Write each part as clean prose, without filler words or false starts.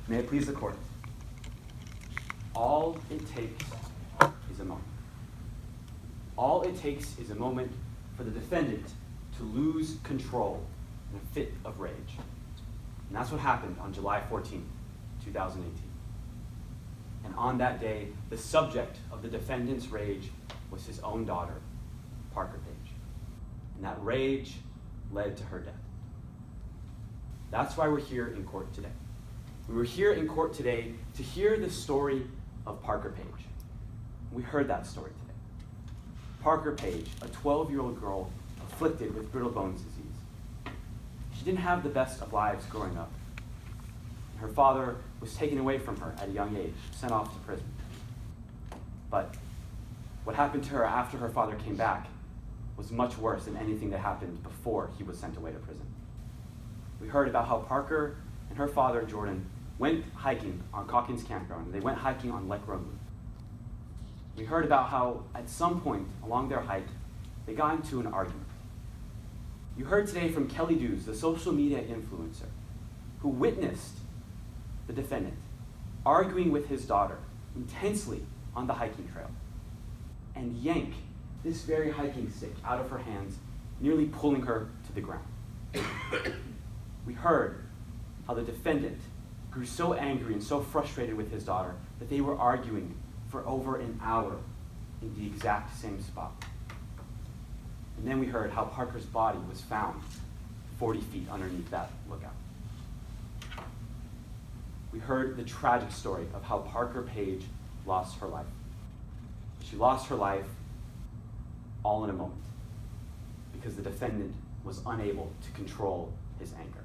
May it please the court. All it takes is a moment. All it takes is a moment for the defendant to lose control in a fit of rage. And that's what happened on July 14, 2018. And on that day, the subject of the defendant's rage was his own daughter, Parker Page. And that rage led to her death. That's why we're here in court today. We were here in court today to hear the story of Parker Page. We heard that story today. Parker Page, a 12-year-old girl afflicted with brittle bones disease. She didn't have the best of lives growing up. Her father was taken away from her at a young age, sent off to prison. But what happened to her after her father came back was much worse than anything that happened before he was sent away to prison. We heard about how Parker and her father, Jordan, went hiking on Calkins Campground. They went hiking on Lake Road. We heard about how at some point along their hike, they got into an argument. You heard today from Kelly Dews, the social media influencer, who witnessed the defendant arguing with his daughter intensely on the hiking trail and yank this very hiking stick out of her hands, nearly pulling her to the ground. We heard how the defendant grew so angry and so frustrated with his daughter that they were arguing for over an hour in the exact same spot. And then we heard how Parker's body was found 40 feet underneath that lookout. We heard the tragic story of how Parker Page lost her life. She lost her life all in a moment because the defendant was unable to control his anger.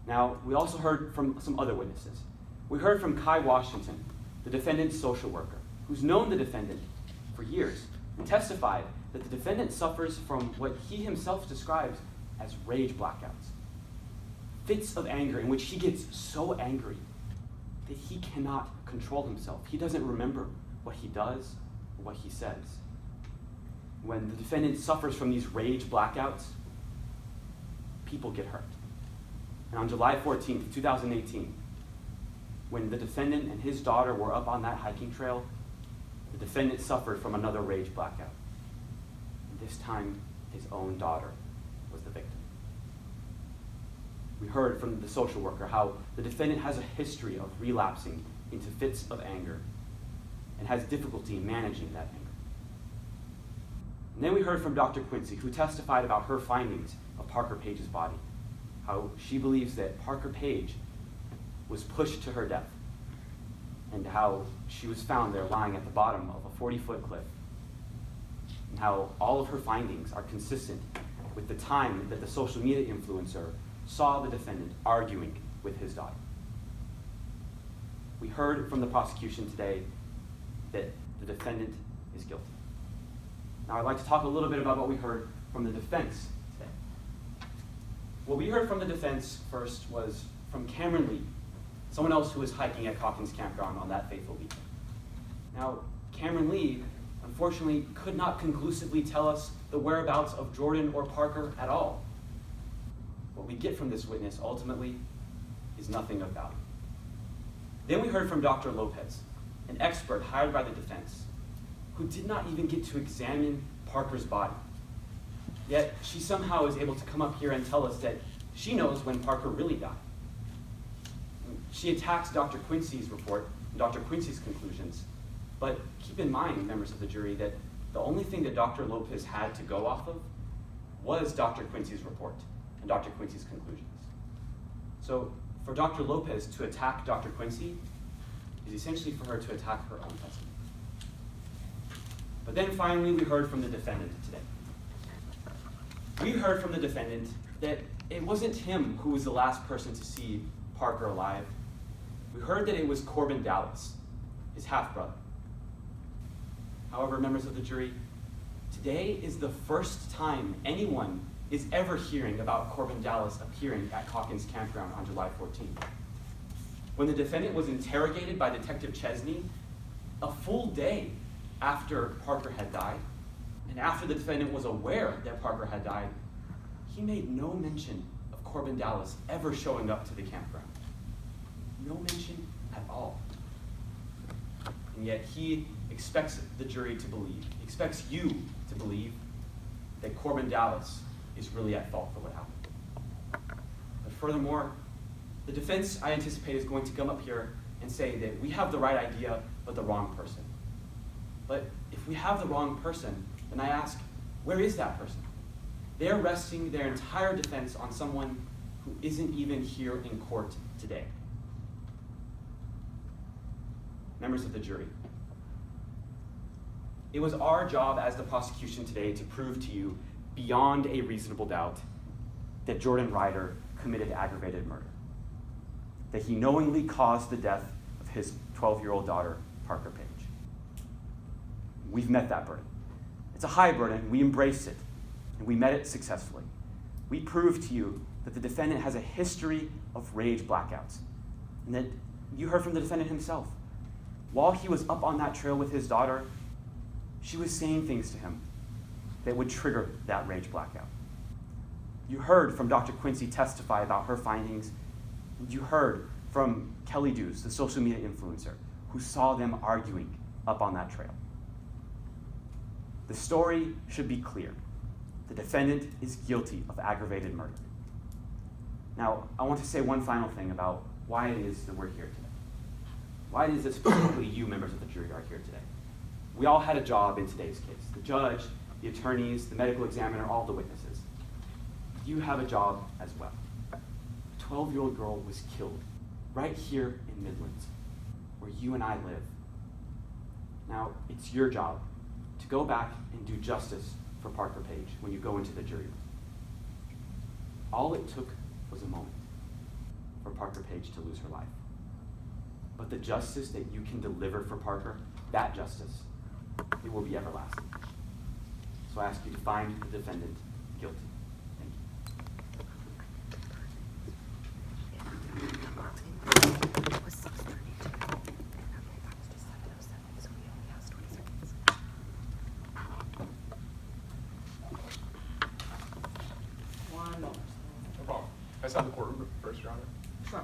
Now, we also heard from some other witnesses. We heard from Kai Washington, the defendant's social worker, who's known the defendant for years and testified that the defendant suffers from what he himself describes as rage blackouts. Fits of anger in which he gets so angry that he cannot control himself. He doesn't remember what he does or what he says. When the defendant suffers from these rage blackouts, people get hurt. And on July 14th, 2018, when the defendant and his daughter were up on that hiking trail, the defendant suffered from another rage blackout. And this time, his own daughter was the victim. We heard from the social worker how the defendant has a history of relapsing into fits of anger and has difficulty managing that anger. And then we heard from Dr. Quincy, who testified about her findings of Parker Page's body, how she believes that Parker Page was pushed to her death, and how she was found there lying at the bottom of a 40-foot cliff, and how all of her findings are consistent with the time that the social media influencer saw the defendant arguing with his daughter. We heard from the prosecution today that the defendant is guilty. Now I'd like to talk a little bit about what we heard from the defense today. What we heard from the defense first was from Cameron Lee, someone else who was hiking at Calkins Campground on that fateful weekend. Now, Cameron Lee, unfortunately, could not conclusively tell us the whereabouts of Jordan or Parker at all. What we get from this witness, ultimately, is nothing of value. Then we heard from Dr. Lopez, an expert hired by the defense, who did not even get to examine Parker's body. Yet, she somehow is able to come up here and tell us that she knows when Parker really died. She attacks Dr. Quincy's report and Dr. Quincy's conclusions, but keep in mind, members of the jury, that the only thing that Dr. Lopez had to go off of was Dr. Quincy's report and Dr. Quincy's conclusions. So for Dr. Lopez to attack Dr. Quincy is essentially for her to attack her own testimony. But then finally, we heard from the defendant today. We heard from the defendant that it wasn't him who was the last person to see Parker alive. We heard that it was Corbin Dallas, his half-brother. However, members of the jury, today is the first time anyone is ever hearing about Corbin Dallas appearing at Calkins Campground on July 14th. When the defendant was interrogated by Detective Chesney, a full day after Parker had died, and after the defendant was aware that Parker had died, he made no mention of Corbin Dallas ever showing up to the campground. no mention at all. And yet he expects the jury to believe, he expects you to believe that Corbin Dallas is really at fault for what happened. But furthermore, the defense, I anticipate, is going to come up here and say that we have the right idea, but the wrong person. But if we have the wrong person, then I ask, where is that person? They're resting their entire defense on someone who isn't even here in court today. Members of the jury, it was our job as the prosecution today to prove to you beyond a reasonable doubt that Jordan Ryder committed aggravated murder, that he knowingly caused the death of his 12-year-old daughter, Parker Page. We've met that burden. It's a high burden. We embraced it, and we met it successfully. We proved to you that the defendant has a history of rage blackouts, and that you heard from the defendant himself. While he was up on that trail with his daughter, she was saying things to him that would trigger that rage blackout. You heard from Dr. Quincy testify about her findings. You heard from Kelly Dews, the social media influencer, who saw them arguing up on that trail. The story should be clear. The defendant is guilty of aggravated murder. Now, I want to say one final thing about why it is that we're here today. Why it is that specifically you, members of the jury, are here today. We all had a job in today's case. The judge, the attorneys, the medical examiner, all the witnesses. You have a job as well. A 12-year-old girl was killed right here in Midlands, where you and I live. Now, it's your job to go back and do justice for Parker Page when you go into the jury room. All it took was a moment for Parker Page to lose her life. But the justice that you can deliver for Parker, that justice, it will be everlasting. So I ask you to find the defendant guilty. Thank One moment. No problem. Can I sign the courtroom first, Your Honor? Sure.